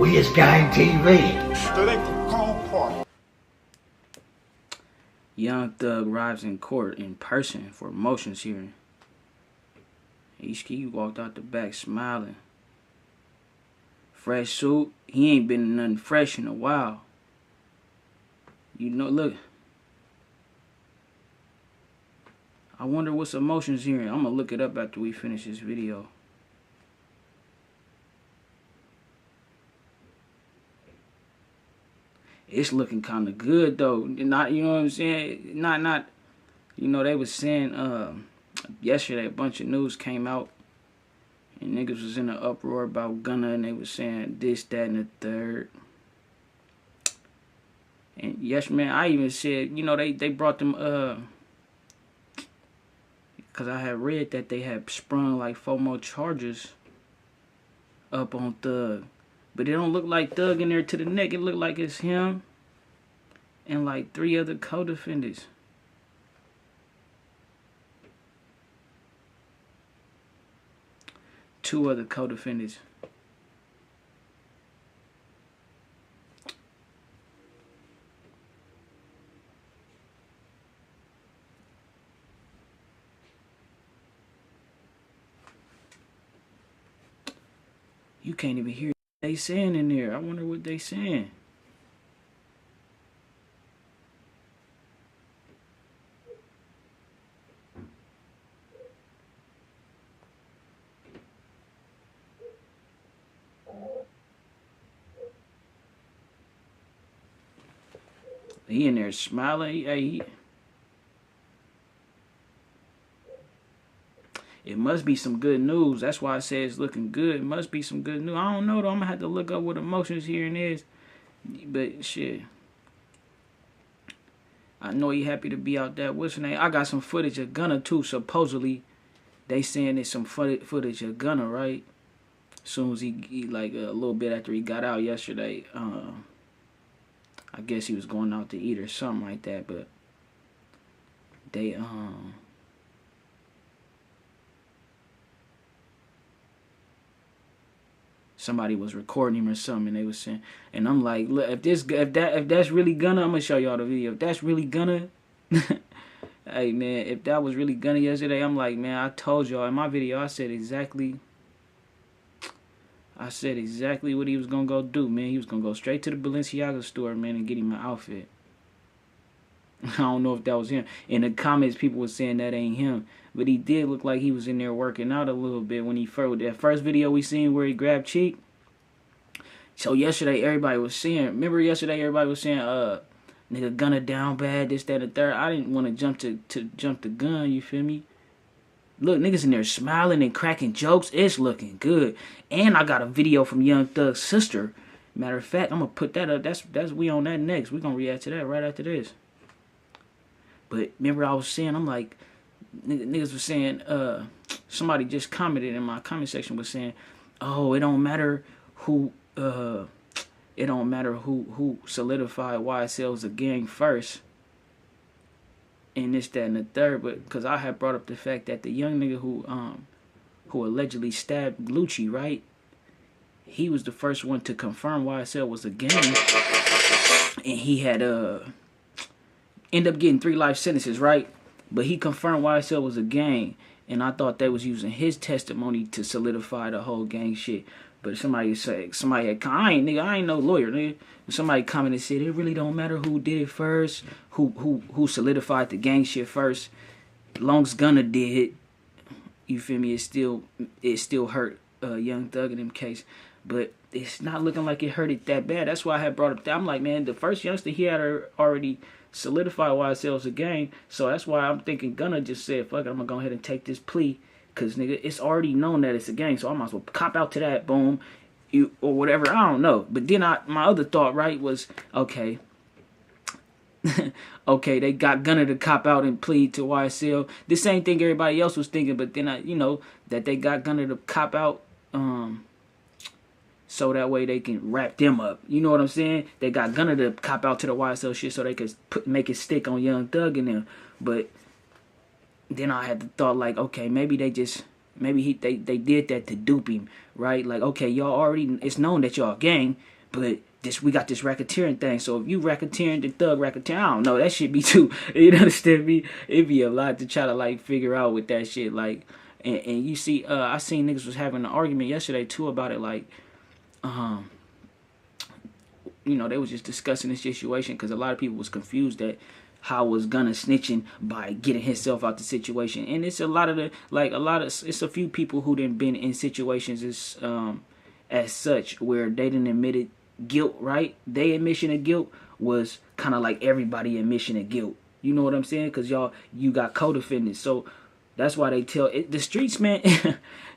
W.I.G TV. Young Thug arrives in court in person for a motions hearing. He walked out the back smiling. Fresh suit. He ain't been in nothing fresh in a while. You know, look. I wonder what's a motions hearing. I'm gonna look it up after we finish this video. It's looking kind of good though. Not, you know what I'm saying? Not. You know, they was saying yesterday a bunch of news came out and niggas was in an uproar about Gunna, and they was saying this, that, and the third. And yes, man, I even said, you know, they brought them because I had read that they had sprung like 4 more charges up on Thug. But it don't look like Thug in there to the neck. It look like it's him and like 3 other co-defendants. Two other co-defendants. You can't even hear what they saying in there. I wonder what they saying. He in there smiling. It must be some good news. That's why I say it's looking good. It must be some good news. I don't know though. I'm gonna have to look up what emotions hearing is. But shit, I know he happy to be out there. What's his name? I got some footage of Gunna too. Supposedly, they saying it's some footage of Gunna, right? As soon as he like a little bit after he got out yesterday. I guess he was going out to eat or something like that. But they somebody was recording him or something, and they was saying, and I'm like, look, if that's really Gunna, I'm gonna show y'all the video. If that's really Gunna, hey man, if that was really Gunna yesterday, I'm like, man, I told y'all in my video, I said exactly what he was gonna go do, man. He was gonna go straight to the Balenciaga store, man, and get him an outfit. I don't know if that was him. In the comments, people were saying that ain't him. But he did look like he was in there working out a little bit when he first, that first video we seen where he grabbed Cheek. So yesterday, everybody was saying, remember yesterday, everybody was saying, nigga, Gunna down bad, this, that, and the third. I didn't want to jump the gun, you feel me? Look, niggas in there smiling and cracking jokes. It's looking good. And I got a video from Young Thug's sister. Matter of fact, I'm going to put that up. That's we on that next. We're going to react to that right after this. But remember I was saying, I'm like, niggas was saying, somebody just commented in my comment section was saying, oh, it don't matter who solidified YSL as a gang first. And this, that, and the third. But because I had brought up the fact that the young nigga who allegedly stabbed Lucci, right? He was the first one to confirm YSL was a gang. And he had end up getting 3 life sentences, right? But he confirmed YSL was a gang, and I thought they was using his testimony to solidify the whole gang shit. But somebody had, I ain't no lawyer, nigga. Somebody commented and said it really don't matter who did it first, who solidified the gang shit first. Long as Gunna did it, you feel me? It still hurt Young Thug in them case, but it's not looking like it hurt it that bad. That's why I had brought up that. I'm like, man, the first youngster he had already solidified YSL as a gang, so that's why I'm thinking Gunna just said, fuck it, I'm gonna go ahead and take this plea, cause nigga, it's already known that it's a gang, so I might as well cop out to that, boom, or whatever, I don't know. But then my other thought, right, was, okay, okay, they got Gunna to cop out and plead to YSL. The same thing everybody else was thinking, but then you know, that they got Gunna to cop out, so that way they can wrap them up. You know what I'm saying? They got Gunna to cop out to the YSL shit so they could make it stick on Young Thug and them. But then I had the thought like, okay, maybe they just maybe they did that to dupe him, right? Like, okay, y'all already, it's known that y'all a gang, but we got this racketeering thing. So if you racketeering, the thug racketeering, I don't know, that shit be too, you understand me? It'd be a lot to try to like figure out with that shit. Like, and you see, I seen niggas was having an argument yesterday too about it. Like, you know, they was just discussing this situation because a lot of people was confused that how was Gunna snitching by getting himself out the situation. And it's a lot of it's a few people who done been in situations as such where they done admitted guilt, right? Their admission of guilt was kind of like everybody admission of guilt. You know what I'm saying? Because you got co-defendants. So that's why they tell it, the streets, man.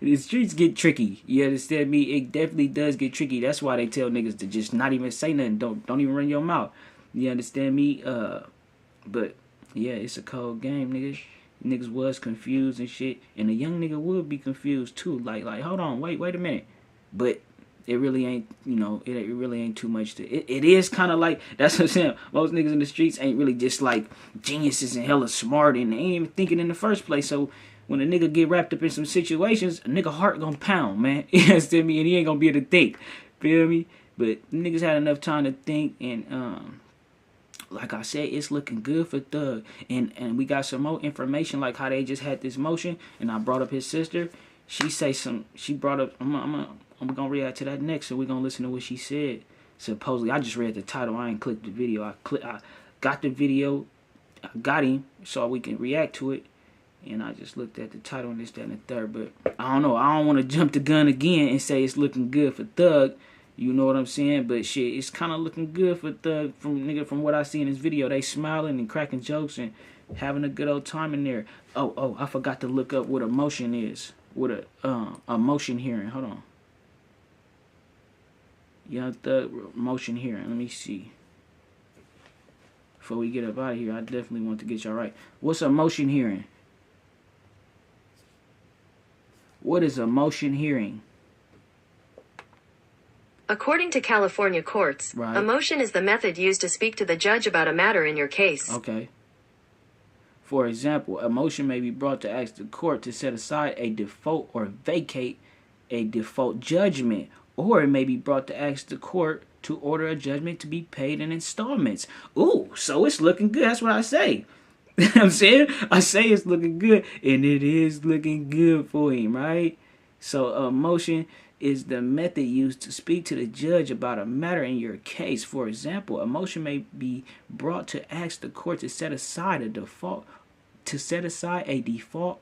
The streets get tricky. You understand me? It definitely does get tricky. That's why they tell niggas to just not even say nothing. Don't even run your mouth. You understand me? But yeah, it's a cold game, niggas. Niggas was confused and shit, and a young nigga would be confused too. Like, hold on, wait a minute. But it really ain't, you know, it really ain't too much to it. It is kind of like, that's what I'm saying. Most niggas in the streets ain't really just like geniuses and hella smart, and they ain't even thinking in the first place. So when a nigga get wrapped up in some situations, a nigga heart gonna pound, man. You understand me? And he ain't gonna be able to think. Feel me? But niggas had enough time to think, and like I said, it's looking good for Thug. And we got some more information, like how they just had this motion, and I brought up his sister. She brought up, I'm gonna react to that next, so we're gonna listen to what she said. Supposedly, I just read the title, I ain't clicked the video. I got the video, I got him, so we can react to it. And I just looked at the title and this, that, and the third. But I don't know, I don't want to jump the gun again and say it's looking good for Thug. You know what I'm saying? But shit, it's kind of looking good for Thug from what I see in this video. They smiling and cracking jokes and having a good old time in there. Oh, I forgot to look up what a motion is. What a motion hearing. Hold on. Young Thug motion hearing. Let me see. Before we get up out of here, I definitely want to get y'all right. What's a motion hearing? What is a motion hearing? According to California courts, right, a motion is the method used to speak to the judge about a matter in your case. Okay. For example, a motion may be brought to ask the court to set aside a default or vacate a default judgment, or it may be brought to ask the court to order a judgment to be paid in installments. Ooh, so it's looking good. That's what I say. You know what I'm saying? I say it's looking good, and it is looking good for him, right? So a motion is the method used to speak to the judge about a matter in your case. For example, a motion may be brought to ask the court to set aside a default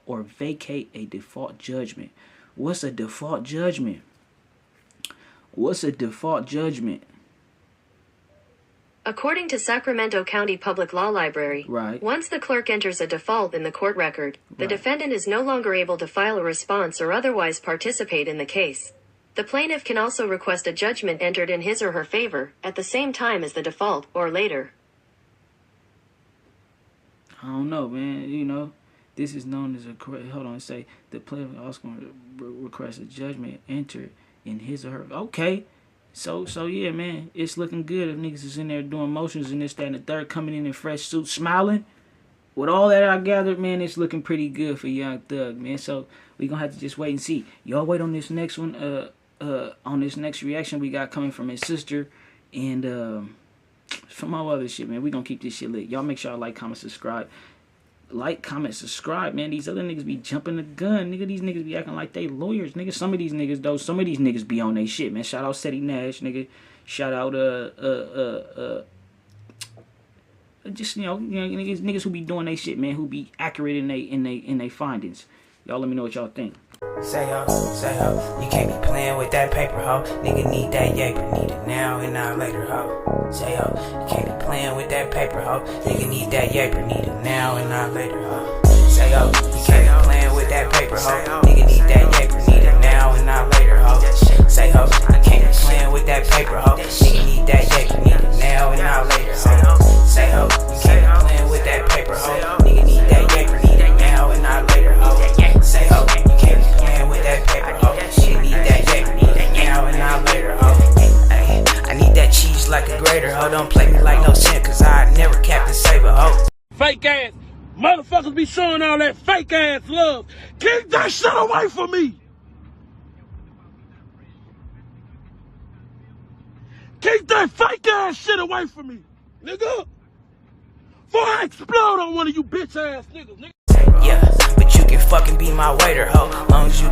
or vacate a default judgment. What's a default judgment? What's a default judgment? According to Sacramento County Public Law Library, right, once the clerk enters a default in the court record, the defendant is no longer able to file a response or otherwise participate in the case. The plaintiff can also request a judgment entered in his or her favor at the same time as the default or later. I don't know, man. You know, this is known as a hold on. Say the plaintiff also going to request a judgment entered in his or her. Okay, so yeah, man, it's looking good if niggas is in there doing motions and this, that, and the third, coming in fresh suits, smiling. With all that I gathered, man, it's looking pretty good for Young Thug, man. So we gonna have to just wait and see. Y'all wait on this next one. On this next reaction we got coming from his sister and from all other shit, man. We gonna keep this shit lit. Y'all make sure y'all like, comment, subscribe. Like, comment, subscribe, man. These other niggas be jumping the gun, nigga. These niggas be acting like they lawyers, nigga. Some of these niggas be on they shit, man. Shout out Seti Nash, nigga. Shout out just niggas who be doing they shit, man. Who be accurate in they findings. Y'all let me know what y'all think. Say ho, you can't be playing with that paper, ho. Nigga need that yaper, need it now and not later, ho. Say ho, you can't be playing with that paper, ho. Nigga need that yaper, need it now and not later, ho. Say ho, you can't be playing with that paper, ho. Nigga need that yaper, need it now and not later, ho. Say ho, you can't be playing with that paper, ho. Nigga need that yaper, need it now and not later, ho. Say ho, you can't be playing with that paper, ho. Nigga need that yaper, need it now and not later, ho. Say ho, you can't be playing with that paper, ho. Nigga need that yaper, need it now and not later, ho. Ay, I need that cheese like a grater, ho. Don't play me like no sin, cause I never Captain Saber, ho. Fake ass Motherfuckers be showing all that fake ass love. Keep that shit away from me. Keep that fake ass shit away from me, nigga. Before I explode on one of you bitch ass niggas, nigga. Yeah, but you can fucking be my waiter, ho. Long as you